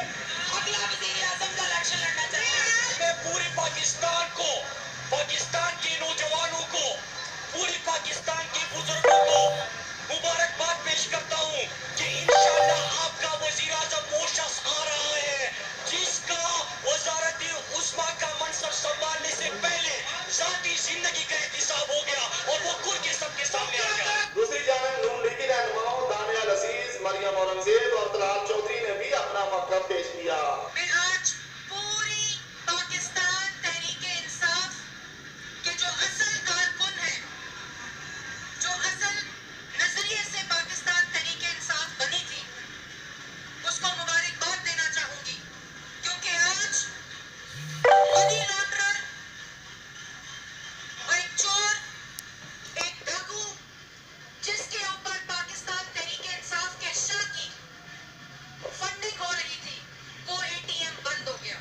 अगला वज़ीर आज़म का इलेक्शन लड़ना चाहता है। मैं पूरे पाकिस्तान को, पाकिस्तान के नौजवानों को, पूरे पाकिस्तान के बुजुर्गों को मुबारकबाद पेश करता हूँ कि इंशाअल्लाह आपका वज़ीर आज़म वो शख्स आ रहा है जिसका वज़ारत उस्मा का मनसब संभालने से पहले ज़ाती जिंदगी का एहतिसाब हो गया और वो खुल के सबके सामने आ गया। दूसरी जानब नून लीगी रहनुमाओं दानिया अजीज, मरियम औरंगजेब और तलाल चौधरी ने भी अपना मकसद पेश किया। मैं आज पूरी पाकिस्तान तहरीके इंसाफ के जो असल कारकुन है, जो असल नजरिए से पाकिस्तान तहरीके इंसाफ बनी थी, उसको मुबारकबाद देना चाहूंगी क्योंकि आज मनी लॉन्ड्रर और एक चोर, एक डाकू जिसके ऊपर पाकिस्तान तहरीके इंसाफ के शाह की फंडिंग हो रही थी, वो एटीएम बंद हो गया।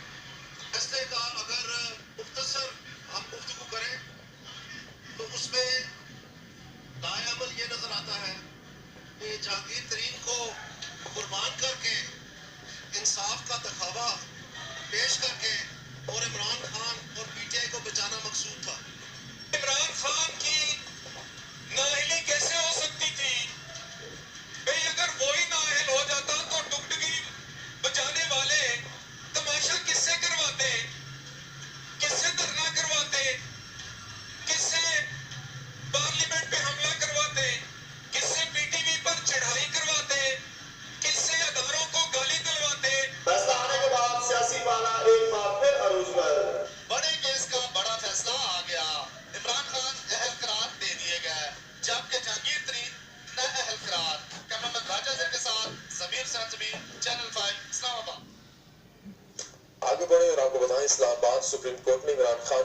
फैसले का अगर मुख्तसर हम गुफ्तगू करें तो उसमें दाएं ये नजर आता है कि जहांगीर तरीन को कुर्बान करके इंसाफ का दिखावा पेश करके और इमरान खान और पीटीआई को बचाना मकसूद था। इमरान खान की नाअहली कैसे हो सकती थी? भाई अगर वही नाअहल हो जाता तो डुगडुगी बचाने वाले तमाशा किससे करवाते, किससे धरना करवाते, किससे पार्लियामेंट पे हमला करवाते, किससे पीटीवी पर चढ़ाई करवाते, किससे अदारों को गाली दिलवाते। फैसला आने के बाद सियासी पाला एक बार फिर अरूज पर। बड़े केस का बड़ा फैसला आ गया। इमरान खान अहल करार दे दिए गए जबकि जहांगीर तरीन नाअहल करार। कैमरामैन राजा सर के साथ जमीर सरजमीर, चैनल 5 इस्लामाबाद। आगे बढ़े और आपको बताएं इस्लामाबाद सुप्रीम कोर्ट ने इमरान खान